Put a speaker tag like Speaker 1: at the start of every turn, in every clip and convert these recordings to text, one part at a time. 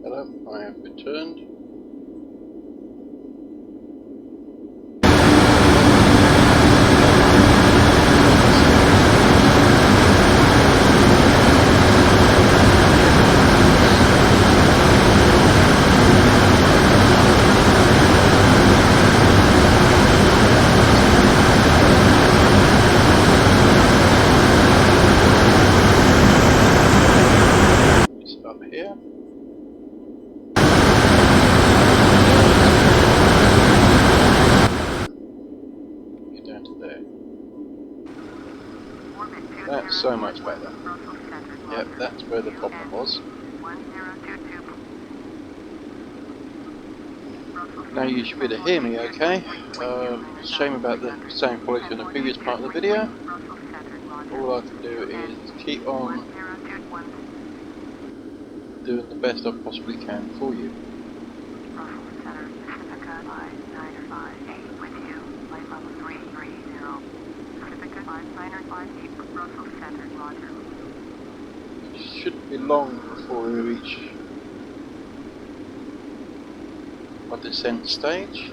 Speaker 1: Hello, I have returned. It's up here. Get down to there. That's so much better. Yep, that's where the problem was. Now you should be able to hear me okay. Shame about the sound quality on the previous part of the video. All I can do is keep on doing the best I possibly can for you. It shouldn't be long before we reach our descent stage.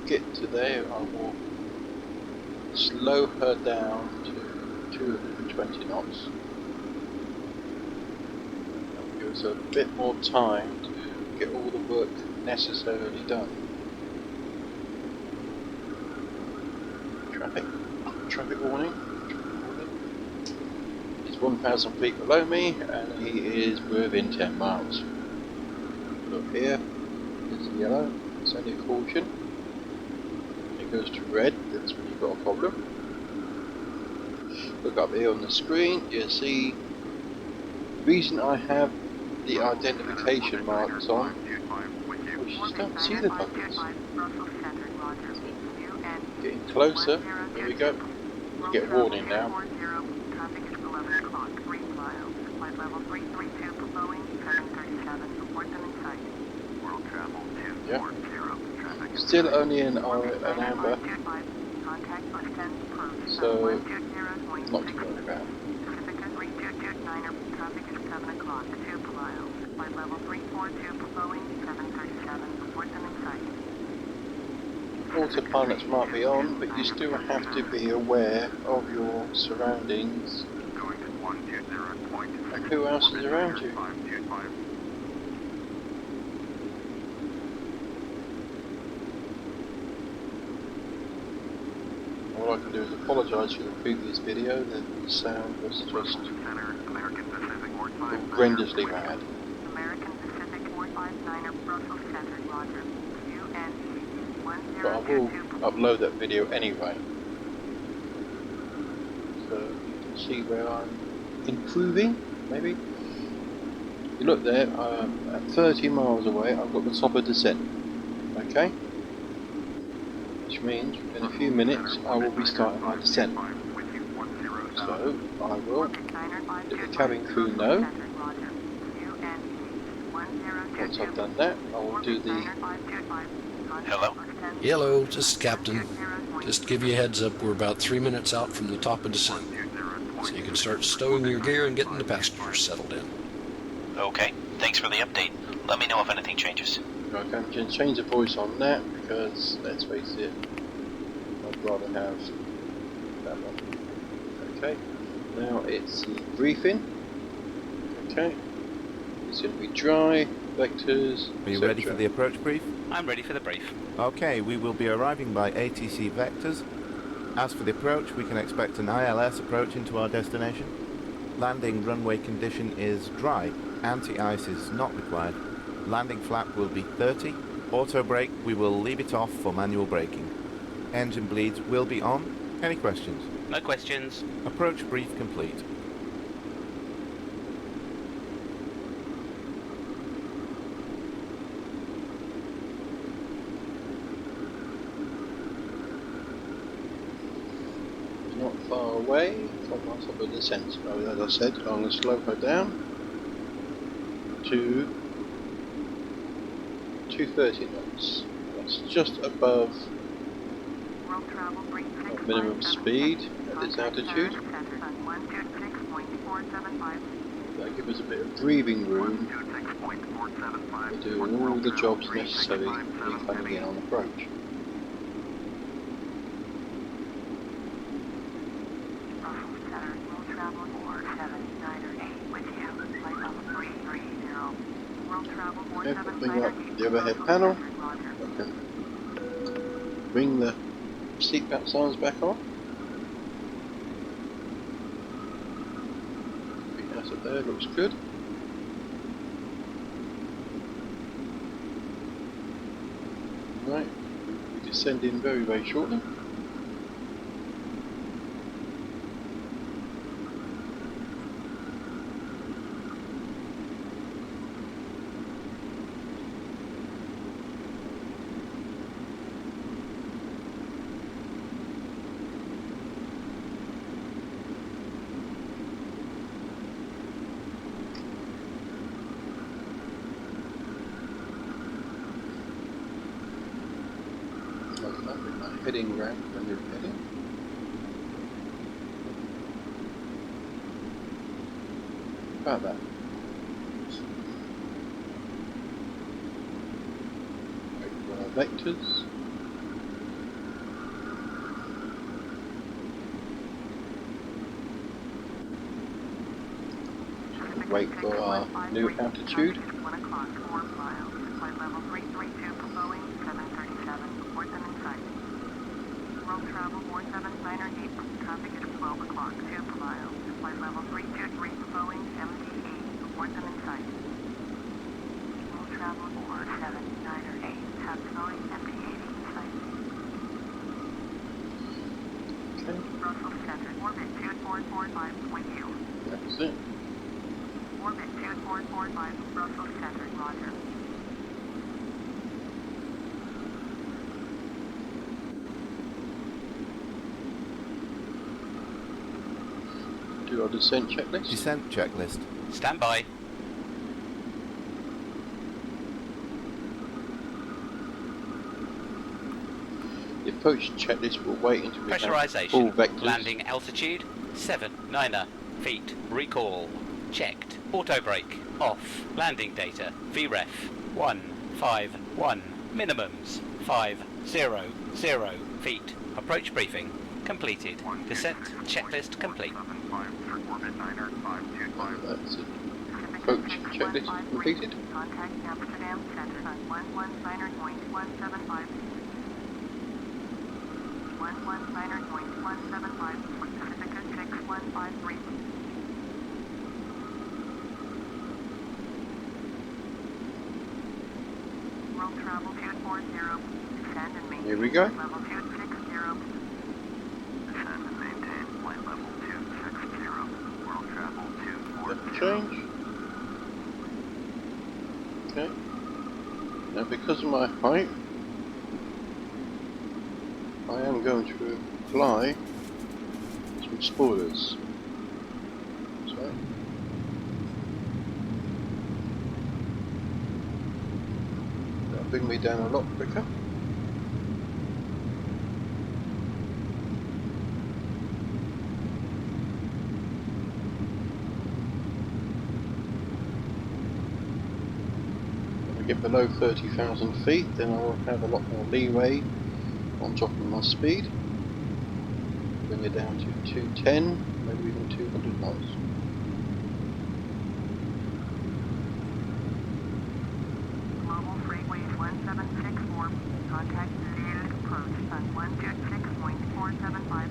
Speaker 1: Get to there, I will slow her down to 220 knots. That'll give us a bit more time to get all the work necessarily done. Traffic warning. He's 1,000 feet below me and he is within 10 miles. Look here, it's yellow, it's only a caution. It goes to red, that's when you've got a problem. Look up here on the screen, you see the reason I have the identification marks on, well, you just don't see the buttons. Getting closer, here we go. You get a warning now. Yeah. Still only an amber, so not to worry about. Autopilots might be on, but you still have to be aware of your surroundings and who else is around you. All I can do is apologise for the previous video, the sound was just horrendously bad. But I will upload that video anyway, so you can see where I'm improving, maybe. You look there, at 30 miles away I've got the top of descent, okay? Which means in a few minutes I will be starting my descent. So I will let the cabin crew know. Once I've done that, I will do the...
Speaker 2: Hello? Hello, this is Captain. Just to give you a heads up, we're about 3 minutes out from the top of descent. So you can start stowing your gear and getting the passengers settled in. Okay, thanks for the update. Let me know if anything changes.
Speaker 1: Okay, I can change the voice on that because, let's face it, I'd rather have that one. Okay, now it's the briefing. Okay, it's going to be dry, vectors.
Speaker 3: Are you ready for the approach brief?
Speaker 4: I'm ready for the brief.
Speaker 3: Okay, we will be arriving by ATC vectors. As for the approach, we can expect an ILS approach into our destination. Landing runway condition is dry. Anti-ice is not required. Landing flap will be 30. Auto brake, we will leave it off for manual braking. Engine bleeds will be on. Any questions?
Speaker 4: No questions.
Speaker 3: Approach brief complete.
Speaker 1: Not far away from my top of descent. So as I said, I'm going to slow her down to 230 knots. That's just above minimum speed at this altitude. That give us a bit of breathing room to do all the jobs necessary for coming in on approach. Okay, bring up the overhead panel. Okay. Bring the seatbelt signs back on. That's up there, looks good. Right, we descend in very, very shortly. Heading ramp when you're heading. About that. Vectors. Wait for our new altitude. That's it.
Speaker 5: Orbit 2445, Brussels Center, roger.
Speaker 1: Do our descent checklist.
Speaker 3: Descent checklist.
Speaker 4: Stand by.
Speaker 1: The approach checklist will wait until we have full
Speaker 4: Pressurization.
Speaker 1: vectors.
Speaker 4: Landing altitude 7 feet. Recall. Checked. Auto brake. Off. Landing data. VREF 151. Minimums 500 feet. Approach briefing completed. Descent checklist complete.
Speaker 1: That's it. Approach checklist completed.
Speaker 5: Contact Amsterdam Center on 11.175. 11.175 Pacifica 6153. World travel 240. Descend and maintain.
Speaker 1: Here we go.
Speaker 5: Level 260. Descend and maintain flight level 260. World travel 240.
Speaker 1: Change. Okay. Now because of my height, I am going to apply some spoilers. So, that'll bring me down a lot quicker. When I get below 30,000 feet, then I'll have a lot more leeway on top of my speed. Bring it down to 210, maybe even 200 knots.
Speaker 5: Global Freeway 1764. Contact Aviated approach on 126.475.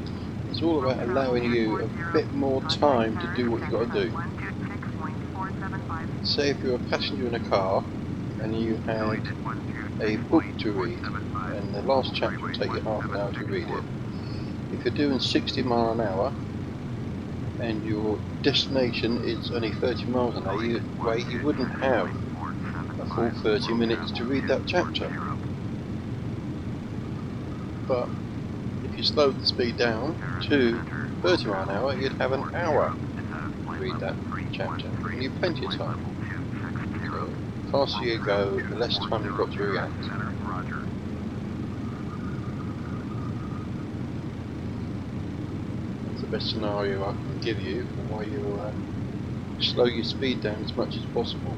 Speaker 1: It's all about allowing you a bit more time to do what you've got to do.
Speaker 5: 126.475.
Speaker 1: Say if you're a passenger in a car and you had a book to read, and the last chapter will take you half an hour to read it. If you're doing 60 miles an hour and your destination is only 30 miles an hour, you wouldn't have a full 30 minutes to read that chapter. But if you slowed the speed down to 30 miles an hour, you'd have an hour to read that chapter, and you've plenty of time. So, the faster you go, the less time you've got to react. That's the best scenario I can give you for why you're slow your speed down as much as possible.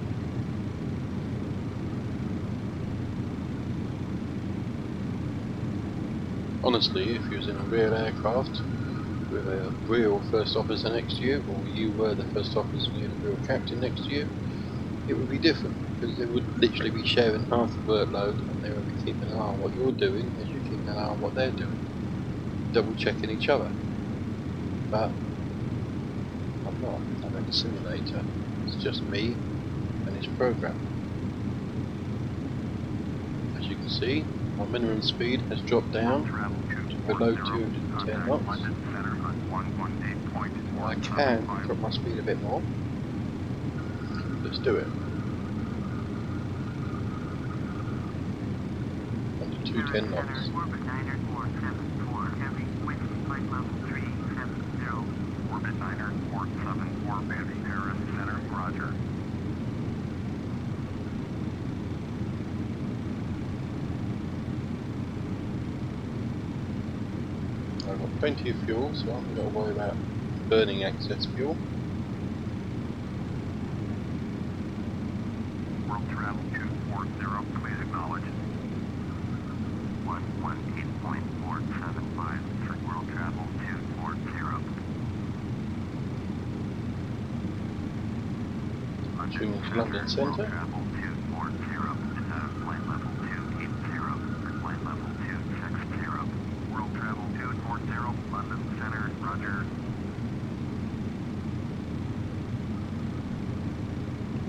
Speaker 1: Honestly, if you was in a real aircraft with a real first officer next to you, or you were the first officer and you had a real captain next to you, it would be different, because they would literally be sharing half the workload and they would be keeping an eye on what you're doing as you're keeping an eye on what they're doing, double checking each other. But I'm not. I'm in a simulator. It's just me and it's programmed. As you can see, my minimum speed has dropped down to below 210 knots. I can drop my speed a bit more. Let's do it. Under 210 knots.
Speaker 5: Orbit 9474, Banding Paris Center, roger.
Speaker 1: I've got plenty of fuel, so I haven't got to worry about burning excess fuel.
Speaker 5: World travel 240, please acknowledge. 118.475 for world travel 240.
Speaker 1: Tuning to London Centre.
Speaker 5: Travel 240, flight level 280, flight level 260. World travel 240, London Centre, roger.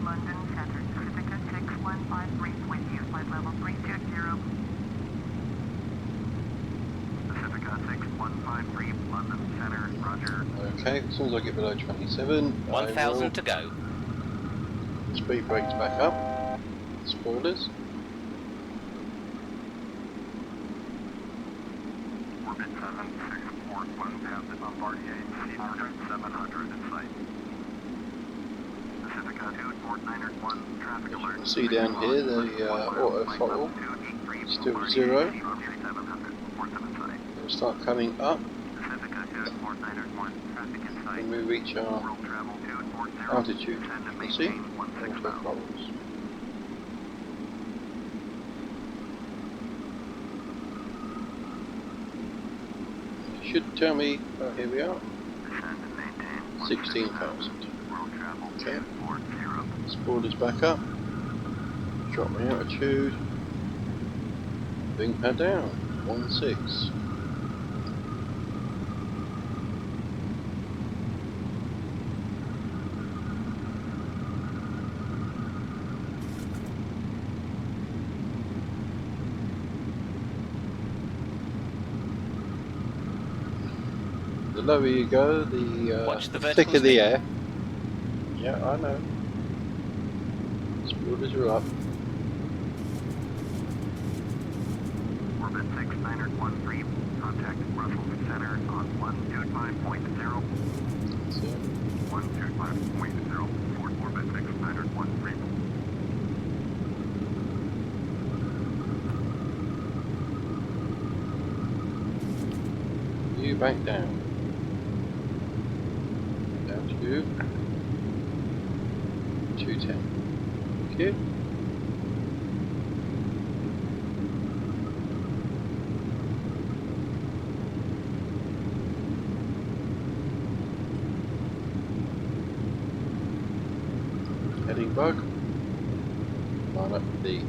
Speaker 6: London Center, Pacifica 6153 with you, flight level 320.
Speaker 5: Pacifica 6153, London Center, roger.
Speaker 1: Okay, as soon as I get below 27,
Speaker 4: 1,000 to go.
Speaker 1: Speed brakes back up. Spoilers.
Speaker 5: Orbit 7641, path to Bombardier, C-100, 700 in sight. Pacifica 24901, traffic
Speaker 1: As you
Speaker 5: alert.
Speaker 1: can see down here, the auto throttle is still 0. It'll start coming up when we reach our altitude. You can see auto throttles. It should tell me, oh, here we are, 16,000. Okay, spoilers back up, drop my altitude, bring her down, 16. The lower you go, the
Speaker 4: Watch the vertical
Speaker 1: thicker the
Speaker 4: speed.
Speaker 1: air. Yeah, I know. Spoilers are up.
Speaker 5: Orbit 6913, contact Russell Center on 125.0.
Speaker 1: So,
Speaker 5: 125.0, Fort Orbit 6913.
Speaker 1: you back down. Down to 210. Thank you. Heading bug. Line up the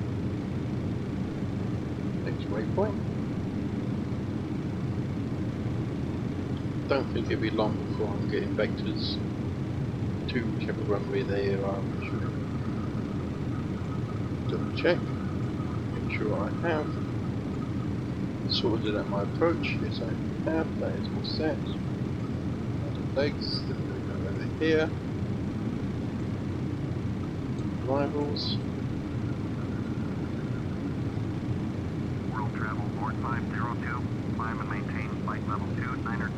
Speaker 1: next waypoint. Don't think it'll be long before I'm getting vectors to whichever runway they are. Double check. Make sure I have sorted out my approach. Yes, I have. That is all set. Legs. Then we're going to go over here. Arrivals.
Speaker 5: World travel board 502, climb and maintain flight level 290.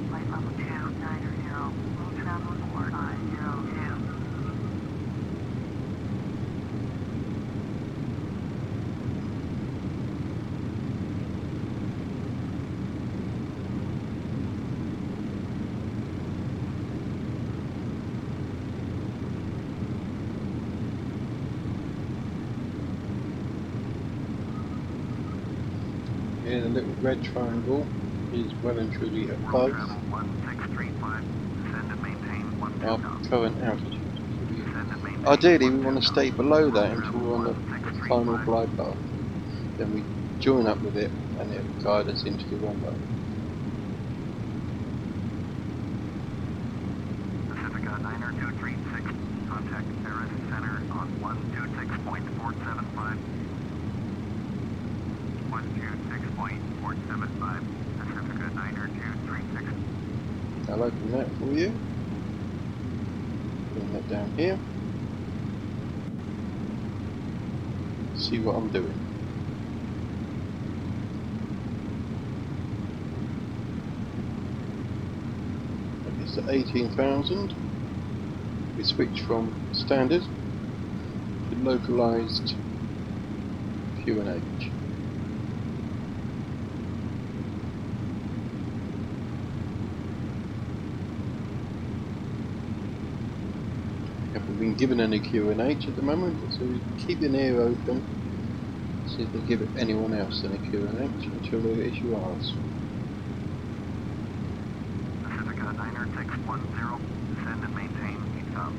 Speaker 6: Flight level 290, world travel 4502.
Speaker 1: here, the little red triangle is well and truly
Speaker 5: Road
Speaker 1: above
Speaker 5: travel 1635, descend and maintain
Speaker 1: our
Speaker 5: 12,000.
Speaker 1: current altitude.
Speaker 5: Descend and maintain
Speaker 1: Ideally, we want to
Speaker 5: 12,000.
Speaker 1: stay below that
Speaker 5: Road
Speaker 1: until
Speaker 5: travel
Speaker 1: we're on the final
Speaker 5: 1635.
Speaker 1: glide path. Then we join up with it and it will guide us into the runway.
Speaker 5: Pacifica 90236, contact Paris Center on 126.475. 126.475, Pacifica 90236.
Speaker 1: I'll open that for you. Bring that down here. See what I'm doing. It's at 18,000. We switch from standard to localized QNH. Haven't been given any QNH at the moment, so we keep an ear open. See if they give it anyone else any QNH until they issue ours.
Speaker 5: Pacifica 90610, descend and maintain 8,000.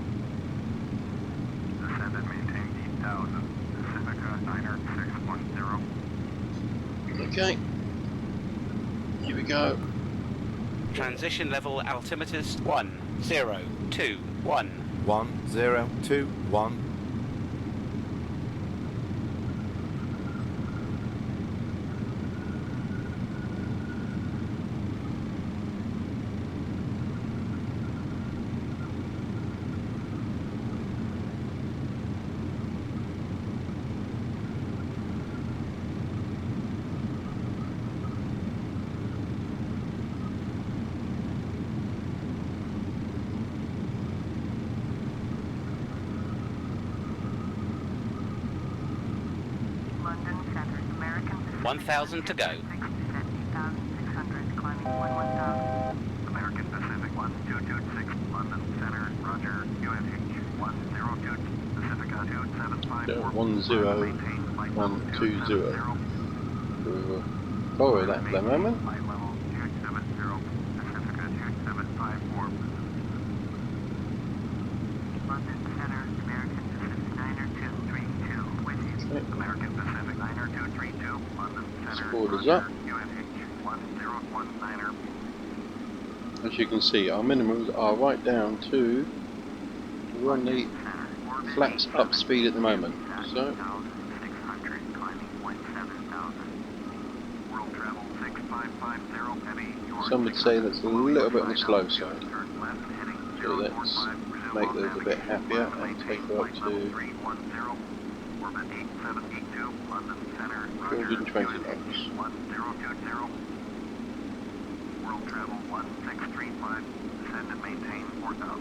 Speaker 5: Descend and maintain 8,000. Pacifica 90610.
Speaker 1: Okay, here we go.
Speaker 4: Transition level altimeters 1021.
Speaker 3: 1021.
Speaker 6: London Center, American Pacific.
Speaker 4: 1,000 to go.
Speaker 6: 60,600, climbing 1,000.
Speaker 5: American Pacific 1226, London Center, Roger, UNH 102, Pacifica 2754.
Speaker 1: 10120. We'll follow that for the moment.
Speaker 5: Flight level 270, Pacifica 2754.
Speaker 6: London Center, American Pacific 90232, with you.
Speaker 1: Okay.
Speaker 5: American Pacific 90232, London Center,
Speaker 1: Spoilers
Speaker 5: Roger,
Speaker 1: up.
Speaker 5: UNH 1019er.
Speaker 1: As you can see, our minimums are right down to, we're on the flaps up speed at the moment. So
Speaker 5: 600, climbing 17,000. World travel 6550, heavy.
Speaker 1: some would say that's a little bit on the slow side.
Speaker 5: Turn left, heading
Speaker 1: So let's
Speaker 5: 045, resume
Speaker 1: make
Speaker 5: on
Speaker 1: those a bit
Speaker 5: navigation.
Speaker 1: happier and take her up
Speaker 5: Flight level
Speaker 1: to
Speaker 5: 310, orbit 8782, London Center, Roger,
Speaker 1: 220
Speaker 5: UNH
Speaker 1: knots.
Speaker 5: 1020. World travel 1635, descend and maintain 4000.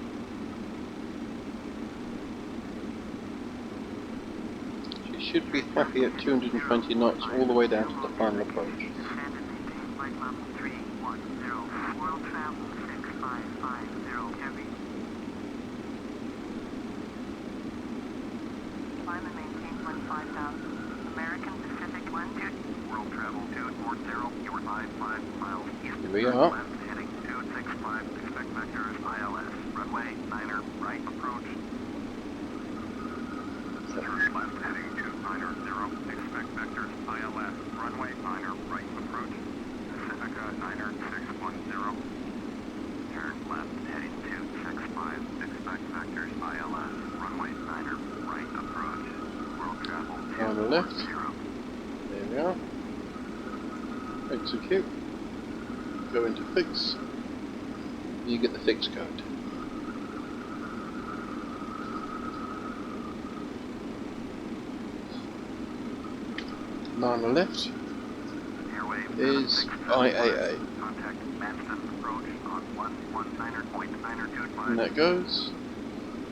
Speaker 1: She should be happy at 220 knots all the way down to the final approach.
Speaker 6: Descend and maintain flight level 310. World travel 6550, heavy. Climb and maintain 15,000. American Pacific 12.
Speaker 5: World travel 240, you are 55 miles east.
Speaker 1: Here we
Speaker 5: Turn
Speaker 1: are.
Speaker 5: left, heading 265, expect vectors ILS, runway 9er, right approach. Turn left, heading 290, expect vectors ILS, runway 9er, right approach. Pacifica 90610. Turn left, heading 265, expect vectors ILS, runway 9er, right approach. World travel
Speaker 1: On the left.
Speaker 5: 210.
Speaker 1: There we are. Execute. Go into fix. You get the fix code. Now on the left is IAA.
Speaker 5: Contact Manston approach on 119.925.
Speaker 1: And that goes.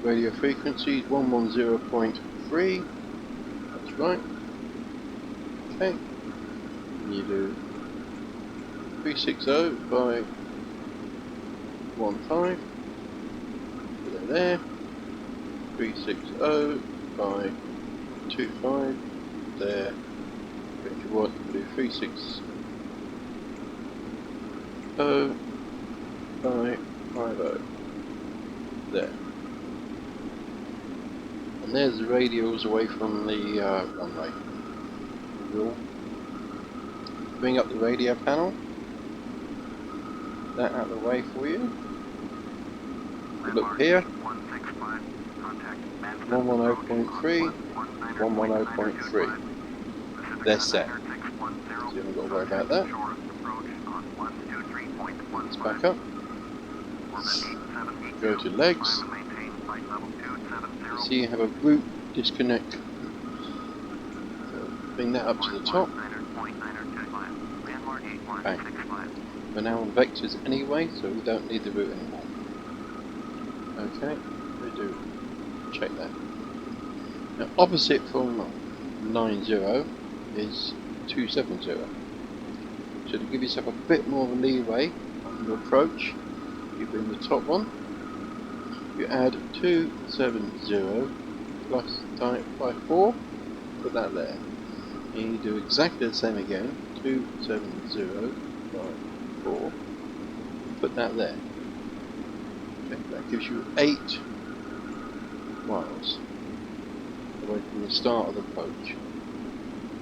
Speaker 1: Radio frequency 110.3. That's right. Okay. And you do 360 by 15. Put it there. 360 by 25. There. If you want to do 360 550. There. And there's the radials away from the runway. We'll bring up the radio panel. That out of the way for you. Look here. 110.3, 110.3. They're set. So you haven't got to worry about that. Let's back up. Go to legs. You see you have a root disconnect. So bring that up to the top. Bang. We're now on vectors anyway, so we don't need the root anymore. Okay, we do check that. Now opposite from 90 is 270. So to give yourself a bit more of a leeway on your approach, you bring the top one, you add 270 plus times by 4, put that there. And you do exactly the same again, 270 by 4, put that there. Okay, that gives you 8 miles away from the start of the approach.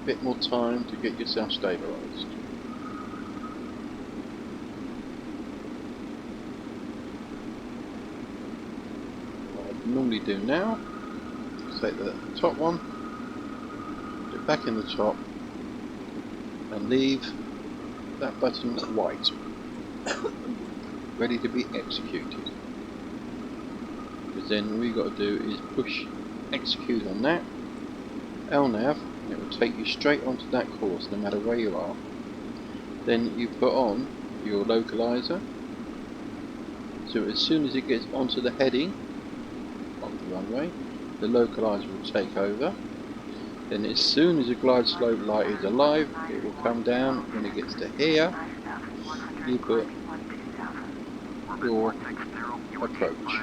Speaker 1: A bit more time to get yourself stabilised. What I normally do now is take the top one, put it back in the top, and leave that button white, ready to be executed. Because then all you've got to do is push execute on that, LNAV, and it will take you straight onto that course no matter where you are. Then you put on your localizer, so as soon as it gets onto the heading of the runway, the localizer will take over. Then as soon as the glide slope light is alive, it will come down. When it gets to here, you put your approach.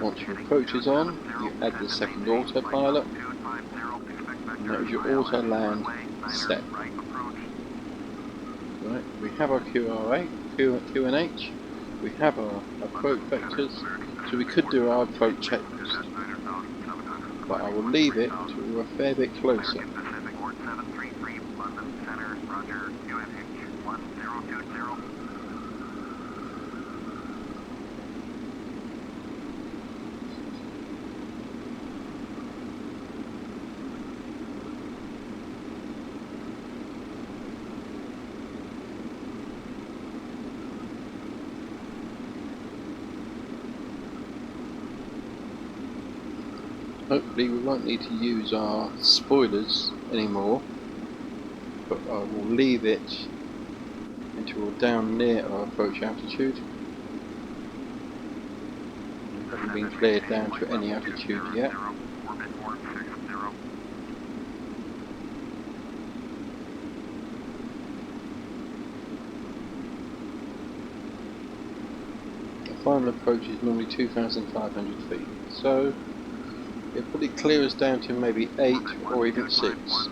Speaker 1: Once your approach is on, you add the second autopilot, and that is your auto land set. Right, we have our QNH, we have our approach vectors, so we could do our approach checklist, but I will leave it till we're a fair bit closer. Hopefully we won't need to use our spoilers anymore, but I will leave it until we're down near our approach altitude. We haven't been cleared down to any altitude yet. The final approach is normally 2,500 feet, so it'll probably clear us down to maybe 8 or even 6.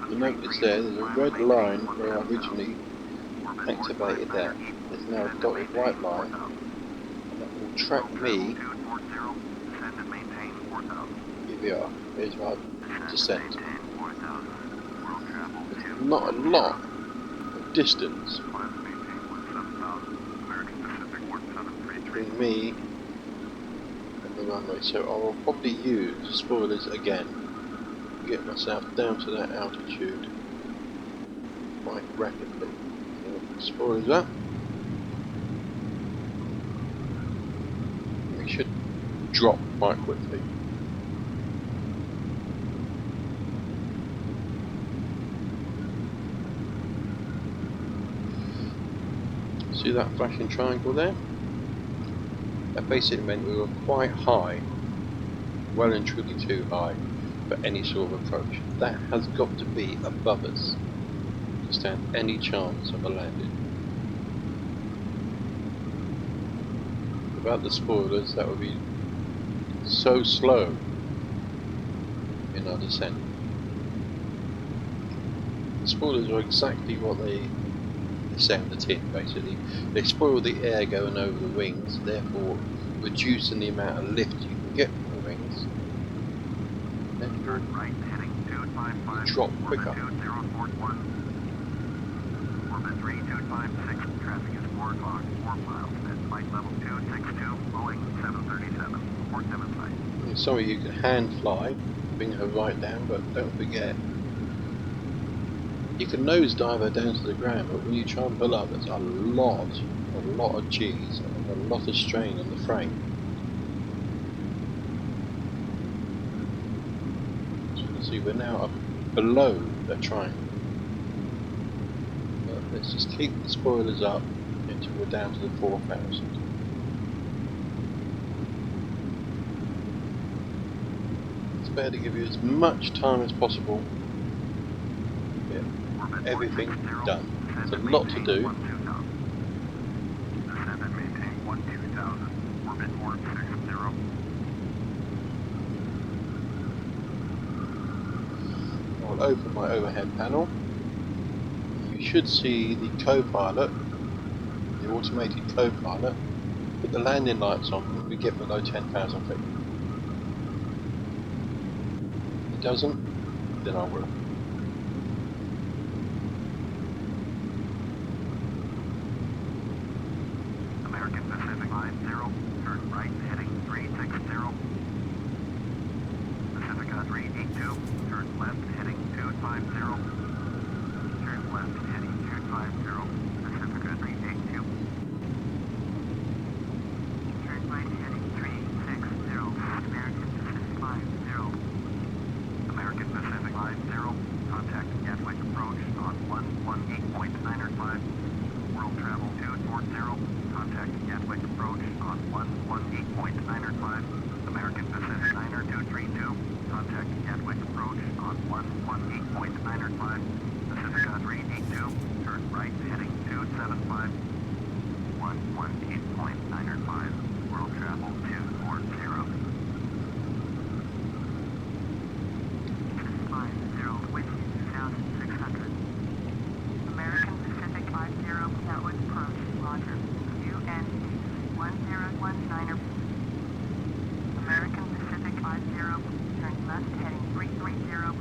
Speaker 1: You notice there's a red line where I originally activated that. There's now a dotted white line, and that will track me. Here we are, here's our descent. There's not a lot of distance between me and the runway, so I will probably use spoilers again to get myself down to that altitude quite rapidly. So, spoilers up. We should drop quite quickly. See that flashing triangle there? That basically meant we were quite high, well and truly too high for any sort of approach. That has got to be above us to stand any chance of a landing. Without the spoilers, that would be so slow in our descent. The spoilers are exactly what they say on the tin, basically. They spoil the air going over the wings, therefore reducing the amount of lift you can get from the wings. Then
Speaker 5: Turn right, heading 255.
Speaker 1: drop quicker.
Speaker 5: Orbit 2041. Orbit 3256. Traffic is 4 o'clock, 4 miles. At flight level 262, Boeing 737. 475.
Speaker 1: Some of you can hand fly, bring her right down, but don't forget, you can nosedive her down to the ground, but when you try and pull up, there's a lot of G's and a lot of strain on the frame. As you can see, we're now up below the triangle. But let's just keep the spoilers up until we're down to the 4,000. It's better to give you as much time as possible. Yeah, everything done. It's a lot to do.
Speaker 5: Descend and maintain 12,000. Orbit 460.
Speaker 1: I'll open my overhead panel. You should see the co-pilot, the automated co-pilot, put the landing lights on when we get below 10,000 feet. If it doesn't, then I will.
Speaker 5: American Pacific 50. Turn right, heading 360. Pacifica 382. Turn left, heading 250. Turn left, heading 250. Pacifica 382.
Speaker 6: Turn right heading 360. American Pacific 50.
Speaker 5: American Pacific 50. Contact Gatwick approach on 118.905. World travel 240. Contact Gatwick approach on 118.905. American Pacific 9232. Contact Gatwick approach on 118.905. Pacifica 382. Turn right heading 275. 118.905. World travel 240.
Speaker 6: 50, wind 2,600. American Pacific 50, Gatwick approach, roger. UN 1019er. American Pacific 50, turn left heading 330.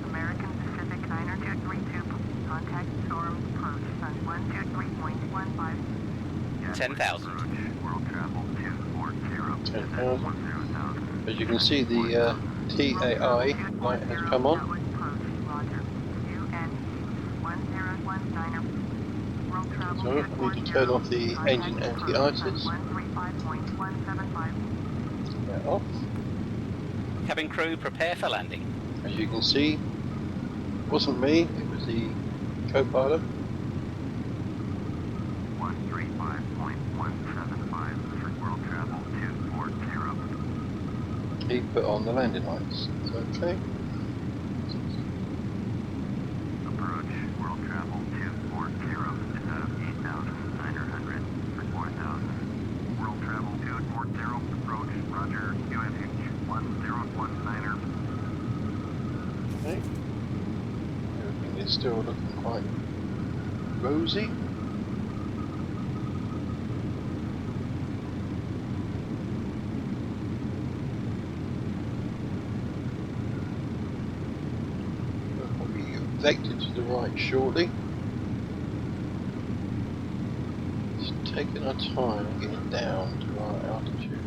Speaker 6: American Pacific 90232, contact Storm approach on 123.15.
Speaker 4: 10,000.
Speaker 5: World travel 240.
Speaker 1: 10,000. As you can see, the TAI light has come on.
Speaker 6: Gatwick approach, roger. UN 1019er. World travel
Speaker 1: So I need to turn off the engine anti-ices.
Speaker 6: 135.175.
Speaker 1: They're off.
Speaker 4: Cabin crew, prepare for landing.
Speaker 1: As you can see, it wasn't me, it was the co-pilot.
Speaker 5: 135.175 for world travel 240.
Speaker 1: He put on the landing lights. Okay.
Speaker 5: Approach world travel 240 is out of 8,900 for 4,000. World travel 240 approach roger UNH 1019er.
Speaker 1: Okay. Everything is still looking quite rosy. We'll be vectored to the right shortly. Just taking our time getting down to our altitude.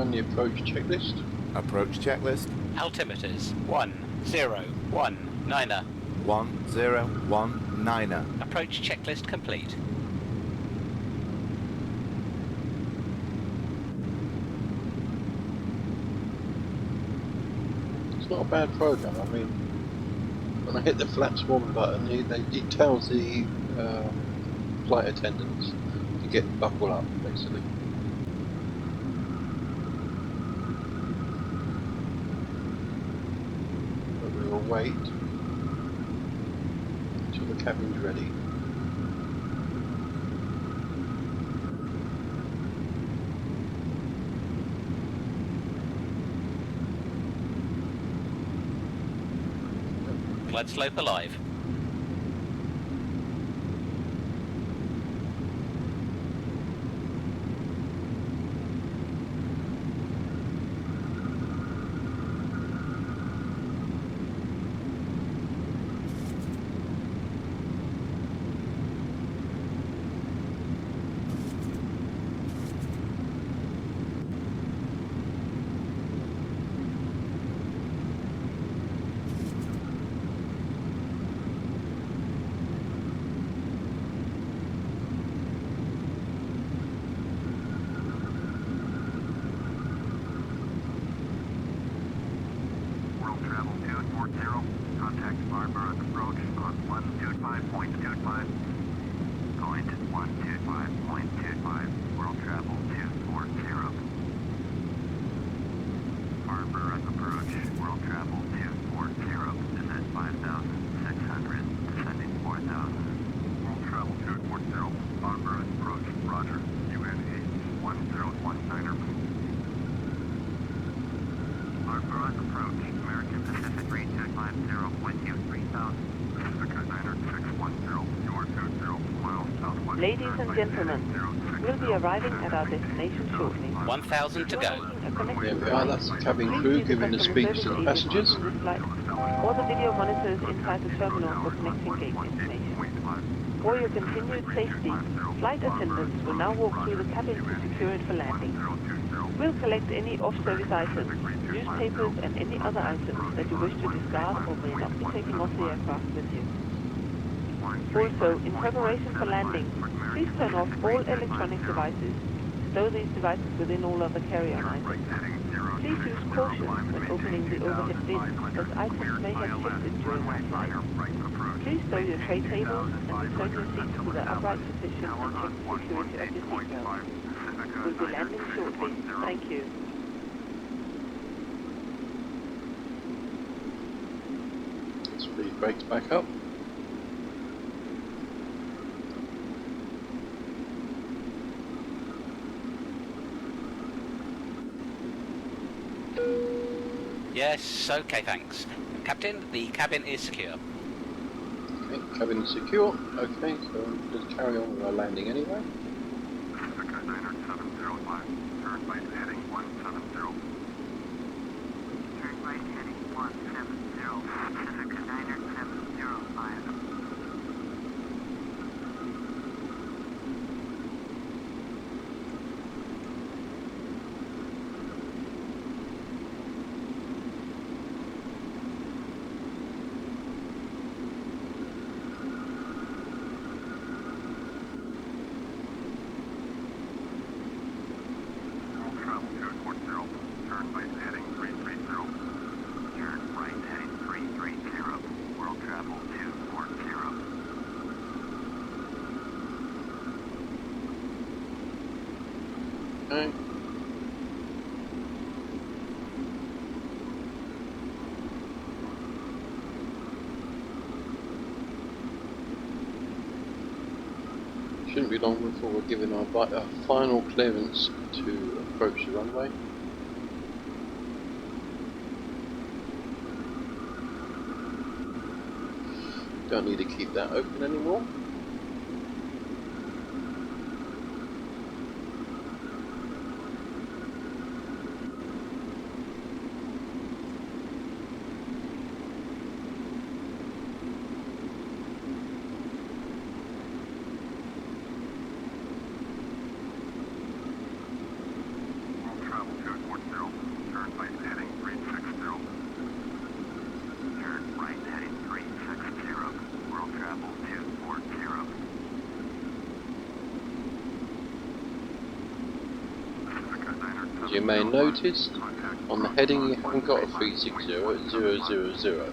Speaker 1: run the approach checklist.
Speaker 3: Approach checklist.
Speaker 4: Altimeters 1019er.
Speaker 3: 1019er.
Speaker 4: Approach checklist complete.
Speaker 1: It's not a bad program. I mean, when I hit the flap swan button, it tells the flight attendants to get buckle up, basically. But we will wait until the cabin's ready.
Speaker 4: Glide slope alive.
Speaker 5: World travel 240. Contact Barbara approach on 125.25. Point 125.25. World travel 240. Barbara approach. World travel 240. Descent 5,600. Descending 4,000. World travel 240. Barbara approach. Roger. UNH 1019er. Barbara approach. American Pacific 3250 with you 3000. Pacifica 9610. Your 20 miles southwest.
Speaker 6: Ladies and gentlemen, we'll be arriving at our destination shortly.
Speaker 4: 1000 to go.
Speaker 1: There we are, that's the cabin crew giving the speech to the passengers.
Speaker 6: Or the video monitors inside the terminal for connecting gate information. For your continued safety, flight attendants will now walk through the cabin to secure it for landing. We'll collect any off-service items, newspapers and any other items that you wish to discard or may not be taking off the aircraft with you. Also, in preparation for landing, please turn off all electronic devices. Stow these devices within all other carry-on items. Please use caution when opening the overhead bins, as items may have shifted during our flight. Please stow your tray tables and return your seats to their upright position and check the security of your seatbelt. We'll be landing shortly. Thank you.
Speaker 1: Speed brakes back up.
Speaker 4: Yes, okay, thanks. Captain, the cabin is secure.
Speaker 1: Okay, cabin is secure. Okay, so just carry on with our landing anyway.
Speaker 5: Pacifica 9705. Turn right heading 170.
Speaker 6: Turn right heading 170. Pacifica 9705.
Speaker 5: World travel 240. Turn right heading 330. Turn right heading 330. World travel 240.
Speaker 1: Okay. Shouldn't be long before we're given our final clearance to approach the runway. Don't need to keep that open anymore.
Speaker 5: World travel 240.
Speaker 1: You may notice on the heading you haven't got a 360 at 000.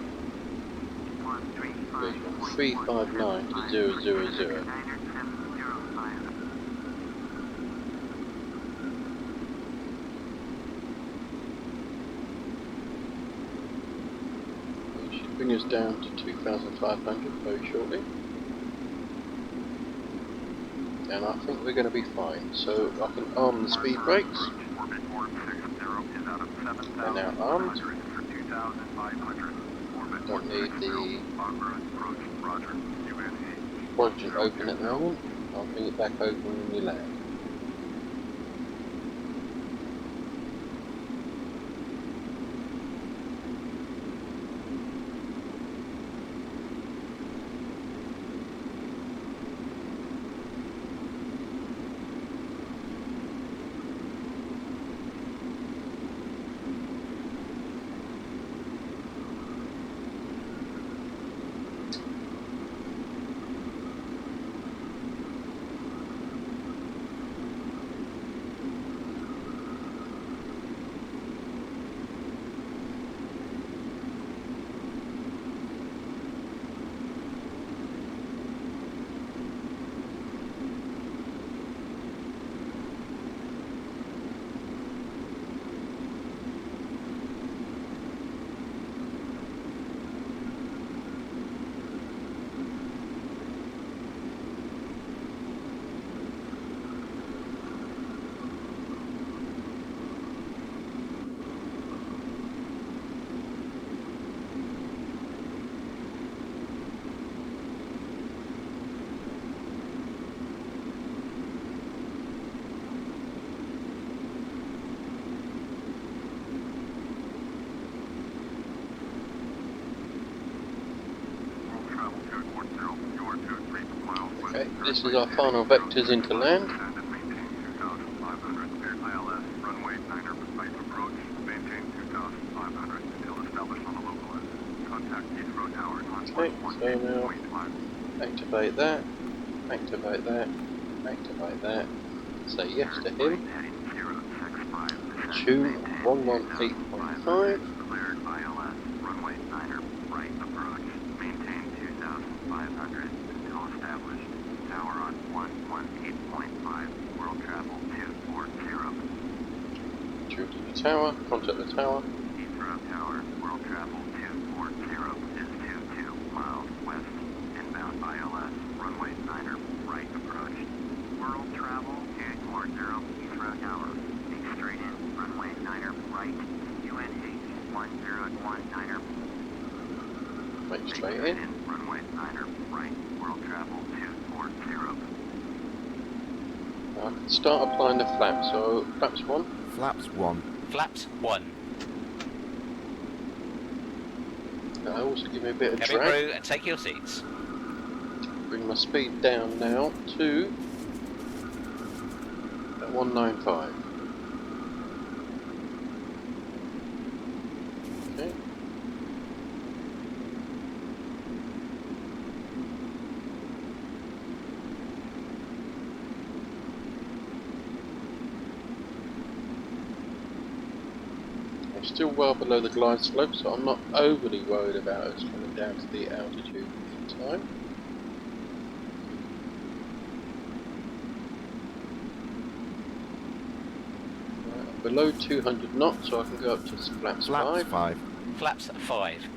Speaker 1: Goes from 359 to 000. It should bring us down to 2,500 very shortly. And I think we're going to be fine. So I can arm the speed brakes. They're now armed. Don't need the quadrant open at the moment. I'll bring it back open when we land. Okay, this is our final vectors into land. Okay, so now activate that, activate that, activate that, say yes to him, tune 118.5, tune to the tower, contact the tower. Make straight in. I can start applying the flaps. So flaps 1.
Speaker 3: Flaps 1.
Speaker 4: Flaps 1.
Speaker 1: That'll also give me a bit of
Speaker 4: Cabin
Speaker 1: drag.
Speaker 4: crew, and take your seats.
Speaker 1: Bring my speed down now to 195. Okay. I'm still well below the glide slope, so I'm not overly worried about us coming down to the altitude in time. Below 200 knots, so I can go up to flaps 5.
Speaker 3: 5.
Speaker 4: Flaps 5.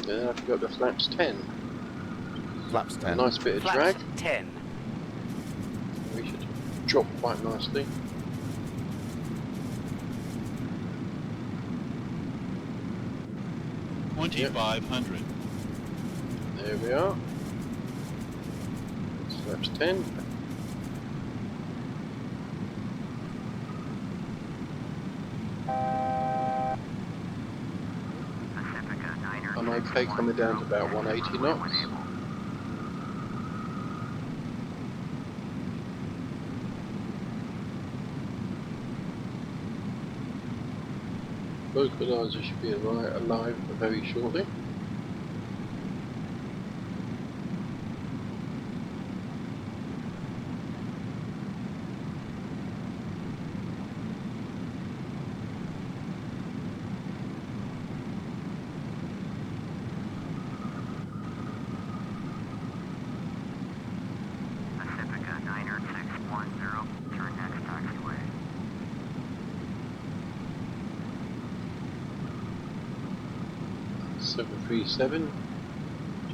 Speaker 1: Then I can go up to flaps 10.
Speaker 3: Flaps 10.
Speaker 1: A nice bit of
Speaker 4: Flaps
Speaker 1: drag.
Speaker 4: 10.
Speaker 1: We should drop quite nicely. Yep.
Speaker 7: 2,500.
Speaker 1: There we are. Flaps 10. I'm okay coming down to about 180 knots. Vocalizer should be alive very shortly. 737,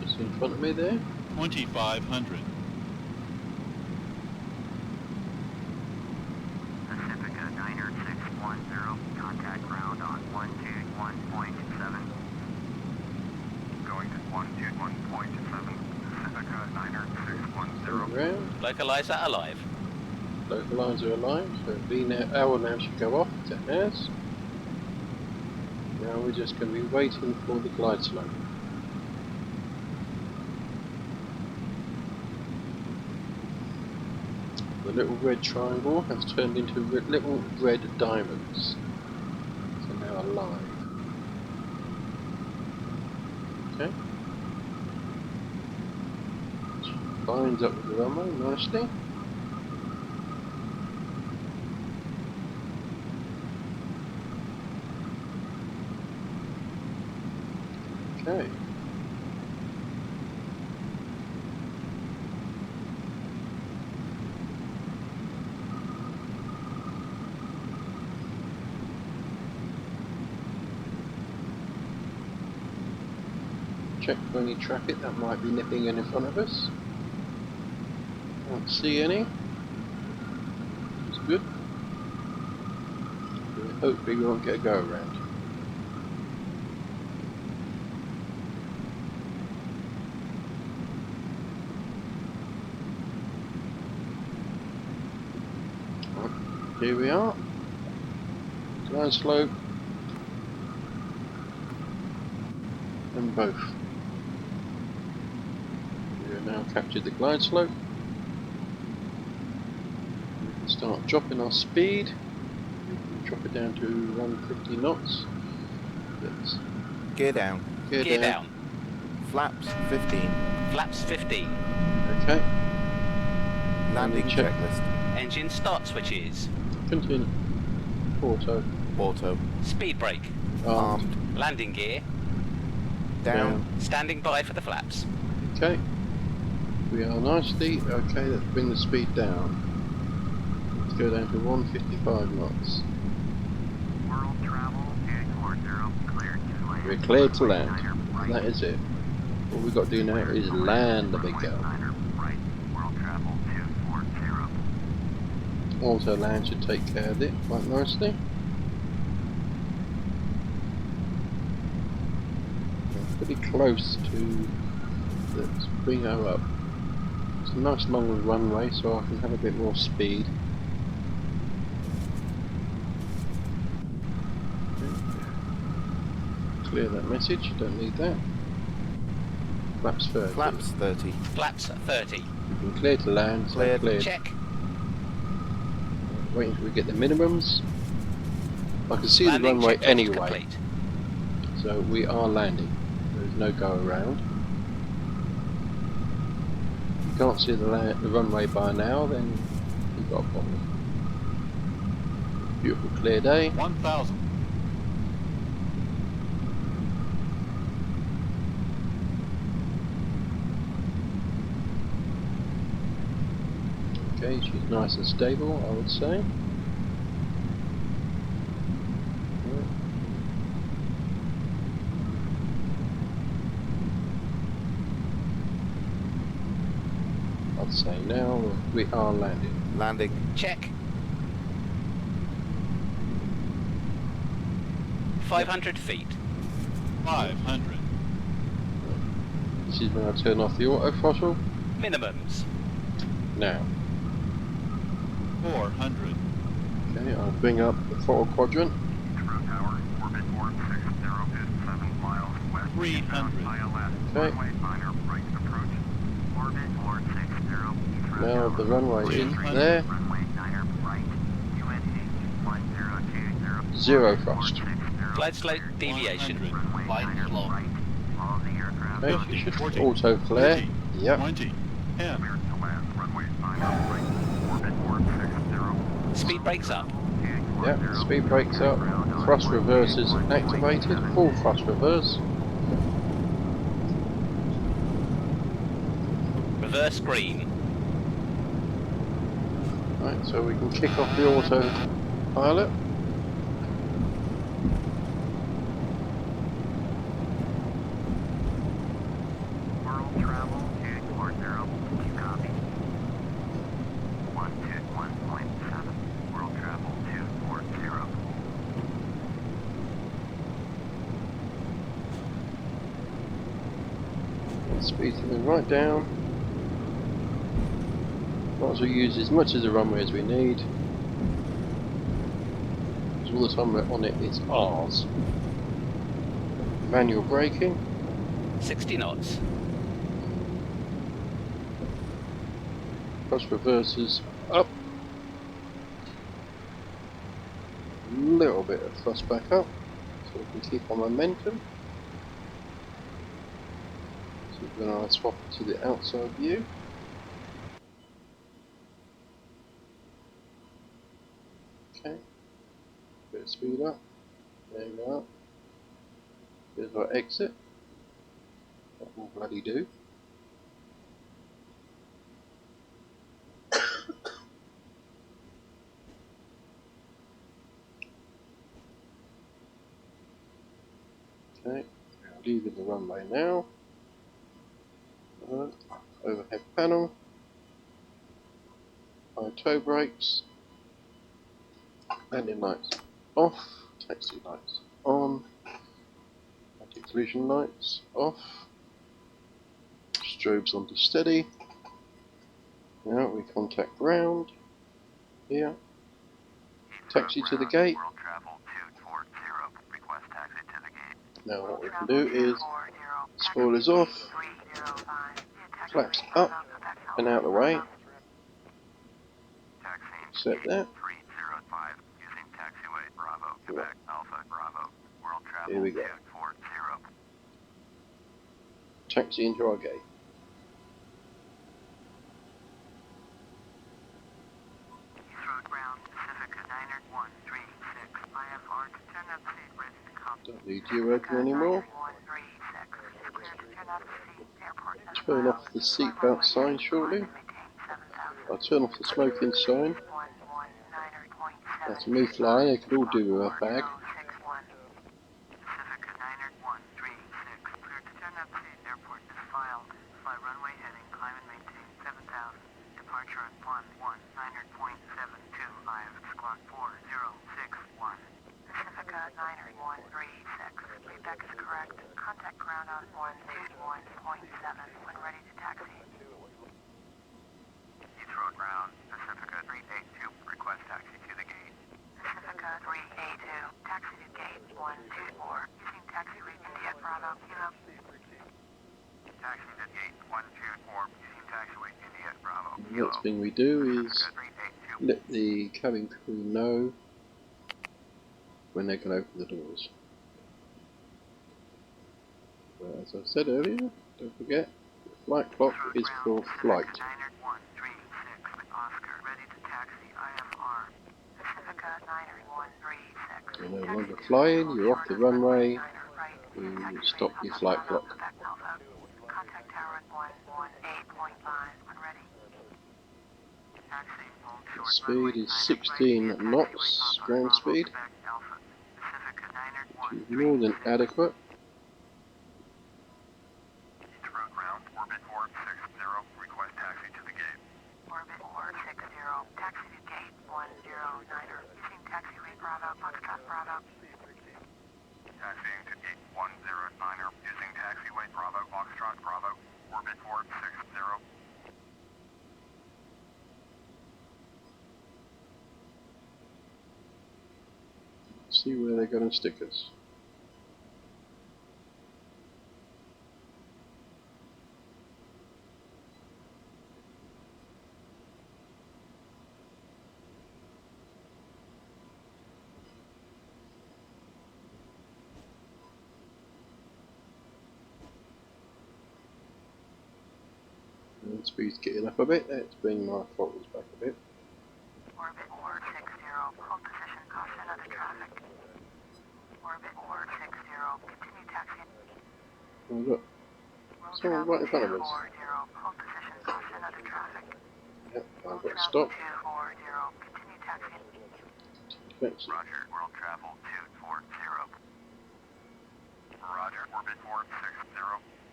Speaker 1: just in front of me there.
Speaker 7: 2500.
Speaker 5: Pacifica 90610, contact ground on 121.7. Going to 121.7, Pacifica 90610.
Speaker 1: Around.
Speaker 4: Localizer alive.
Speaker 1: Localizer alive, so our now should go off, it has. Now we're just going to be waiting for the glide slope. The little red triangle has turned into little red diamonds. So now alive. Okay. Lines up with the runway nicely. Okay. Check for any traffic that might be nipping in front of us. Can't see any. It's good. Hopefully we won't get a go around. Here we are. Glide slope. And both. We have now captured the glide slope. We can start dropping our speed. We can drop it down to 150 knots. Let's
Speaker 3: Gear down.
Speaker 4: Gear down.
Speaker 3: Flaps 15.
Speaker 4: Flaps 15.
Speaker 1: Okay.
Speaker 3: Landing
Speaker 1: check.
Speaker 3: checklist.
Speaker 4: Engine start switches.
Speaker 1: Continue. Auto.
Speaker 3: Auto.
Speaker 4: Speed brake.
Speaker 3: Armed.
Speaker 4: Landing gear.
Speaker 3: Down.
Speaker 4: Standing by for the flaps.
Speaker 1: Okay. We are nicely. Okay, let's bring the speed down. Let's go down to 155 knots.
Speaker 5: World travel 840, cleared to land.
Speaker 1: We're cleared to land. That is it. All we've got to do now is land the big girl.
Speaker 5: Right, world travel 240.
Speaker 1: Auto land should take care of it quite nicely. We're pretty close to the bring her up. It's a nice long runway, so I can have a bit more speed. Clear that message, don't need that. Flaps 30.
Speaker 3: Flaps 30.
Speaker 4: Flaps 30.
Speaker 1: We've been cleared to land, so
Speaker 3: Cleared.
Speaker 1: cleared.
Speaker 4: Check.
Speaker 1: Waiting until we get the minimums. I can see
Speaker 4: Landing
Speaker 1: the runway
Speaker 4: checklist
Speaker 1: anyway,
Speaker 4: complete.
Speaker 1: so we are landing. There's no go around. If you can't see the runway by now, then you've got a problem. Beautiful clear day.
Speaker 7: 1000.
Speaker 1: Okay, she's nice and stable, I would say. I'd say now we are landing.
Speaker 3: Landing.
Speaker 4: Check. 500 feet.
Speaker 7: 500.
Speaker 1: This is when I turn off the auto throttle.
Speaker 4: Minimums.
Speaker 1: Now.
Speaker 7: 400.
Speaker 1: Okay, I'll bring up the throttle quadrant.
Speaker 5: Heathrow Tower, orbit 460.7 miles west.
Speaker 7: 300.
Speaker 5: ILS,
Speaker 1: Okay.
Speaker 5: runway minor right approach. Orbit 460. Heathrow
Speaker 1: Now
Speaker 5: Tower.
Speaker 1: the runway is there.
Speaker 5: Runway niner right. UNH 1020.
Speaker 1: Zero thrust.
Speaker 4: Glide slope deviation.
Speaker 7: 100.
Speaker 5: Runway niner right. All of the aircraft.
Speaker 1: Okay,
Speaker 7: 50,
Speaker 1: you should
Speaker 7: 40,
Speaker 1: auto flare.
Speaker 7: 30,
Speaker 1: Yep.
Speaker 7: 20. 10.
Speaker 5: Cleared to land. Runway niner right. Orbit 460.
Speaker 4: Speed brakes up.
Speaker 1: Yep, speed brakes up. Thrust reverse is activated. Full thrust reverse.
Speaker 4: Reverse green.
Speaker 1: Right, so we can kick off the autopilot. Speed's coming right down. Might as well use as much of the runway as we need. Because all the time we're on it, it's ours. Manual braking.
Speaker 4: 60 knots.
Speaker 1: Plus reversers up. A little bit of thrust back up. So we can keep our momentum. So we're going to swap it to the outside view. Okay. Bit of speed up. There we are. Here's our exit. That will bloody do. Okay, leaving the runway now. Overhead panel. High toe brakes. Landing lights off. Taxi lights on. Anti-collision lights off. Strobes onto steady. Now we contact ground. Here. Taxi to the gate. Now what we can do is spoilers off, flaps up and out the way. Set that. Here we go. Taxi into our gate. Don't need you open anymore. Turn off the seatbelt sign shortly. I'll turn off the smoking sign. That's me flying, they could all do with a fag. The next thing we do is let the cabin crew know when they can open the doors. But as I said earlier, don't forget, the flight clock is for flight. You're no longer flying, you're off the runway, you stop your flight clock. The speed is 16 knots, ground speed, which is more than adequate. See where they're going to stick us. And speed's getting up a bit, let's bring my throttles back a bit.
Speaker 8: Orbit 460, hold position, caution other traffic. Orbit 460, continue taxiing.
Speaker 1: Oh look, someone right in front of us.
Speaker 8: Hold position, caution other traffic.
Speaker 1: Yep, I've got to stop.
Speaker 8: 240, continue taxiing.
Speaker 1: Taxi.
Speaker 5: Roger, world travel 240. Roger, orbit 460.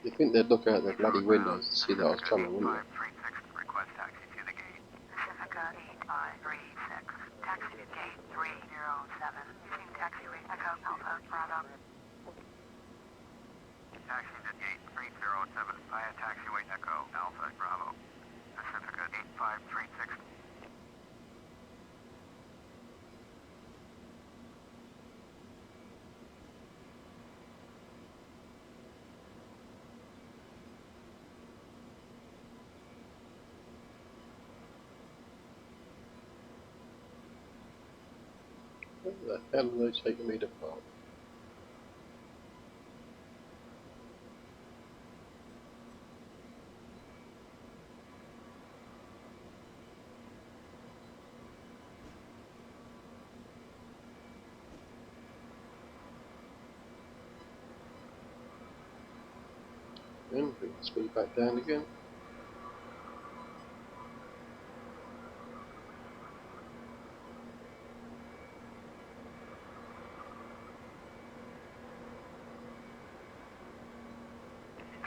Speaker 1: You'd think they'd look out their bloody windows to see that I was coming, wouldn't they?
Speaker 5: Request taxi to the gate.
Speaker 8: Pacifica 8536, taxi to gate 307, using taxiway Echo Alpha Bravo.
Speaker 5: Taxi to gate 307, via taxi
Speaker 1: Where the hell are they taking me to park? Then bring the speed back down again.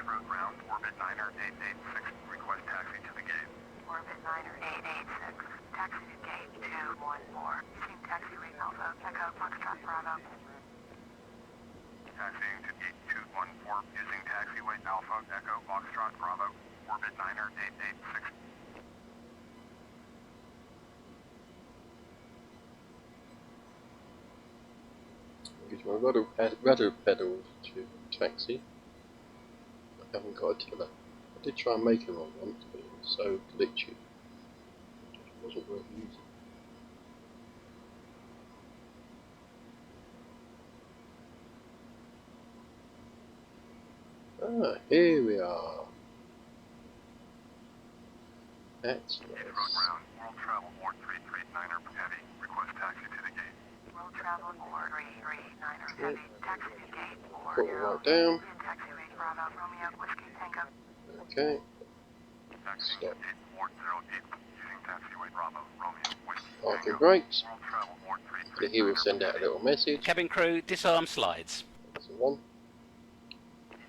Speaker 5: Route ground, orbit 9er 886, request taxi to the gate.
Speaker 8: Orbit 9er 886, taxi to gate 214, using taxiway Alpha Echo Foxtrot Bravo.
Speaker 5: Taxiing to gate 214, using taxiway Alpha Echo Foxtrot Bravo, orbit 9er 886.
Speaker 1: Use my rudder pedal to taxi. I haven't got a tiller. I did try and make one once, but it was so glitchy. It just wasn't worth using. Ah, here we are. That's
Speaker 5: Road
Speaker 1: nice.
Speaker 5: ground, world travel 4339er heavy, request taxi to the gate.
Speaker 8: World travel 4339er heavy, taxi to gate
Speaker 1: Put it
Speaker 8: 40,
Speaker 1: right down.
Speaker 8: using taxiway Bravo Romeo Whiskey Tango.
Speaker 1: Okay.
Speaker 5: Taxiing
Speaker 1: Stop.
Speaker 5: to gate 408, using taxiway Bravo Romeo Whiskey
Speaker 1: Parking
Speaker 5: Tango.
Speaker 1: brakes.
Speaker 5: World travel
Speaker 1: So here
Speaker 5: 4339er
Speaker 1: will send out a little message.
Speaker 4: Cabin crew, disarm slides.
Speaker 1: That's the one.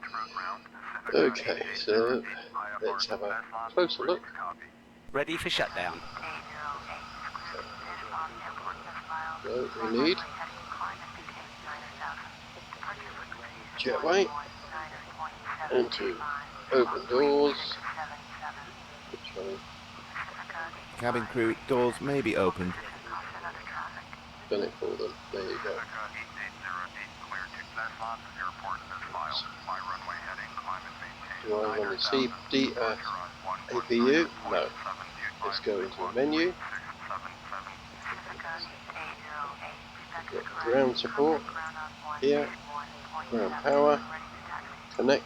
Speaker 5: Road ground,
Speaker 1: Okay, so let's have a closer look.
Speaker 4: Ready for shutdown.
Speaker 8: 808 is cleared. This on airport test file.
Speaker 1: So we need
Speaker 8: Heading climate maintain 9000. Departure frequency
Speaker 1: jetway and to open doors. Which one?
Speaker 3: Cabin crew, doors may be opened.
Speaker 1: Done it for them. There you go. Do I want to see the APU? No. Let's go into the menu. Got ground support here. Ground power. Connect.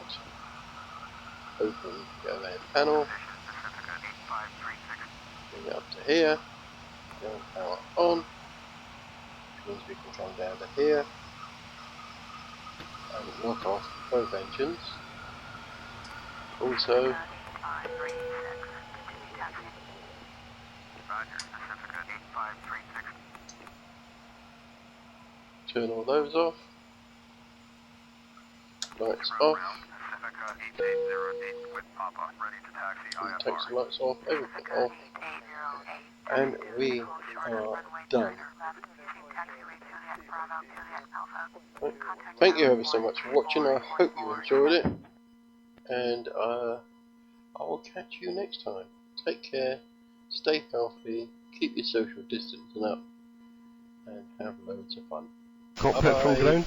Speaker 1: Open the overhead panel. Bring it up to here. Ground power on. Which means we can come down to here and knock off both engines. Also, turn all those off. Lights off. Take some lights off. Everything off. And we are done. Right. Thank you ever so much for watching. I hope you enjoyed it. And I will catch you next time. Take care. Stay healthy. Keep your social distancing up. And have loads of fun.
Speaker 9: Cockpit full
Speaker 1: Bye-bye.
Speaker 9: ground.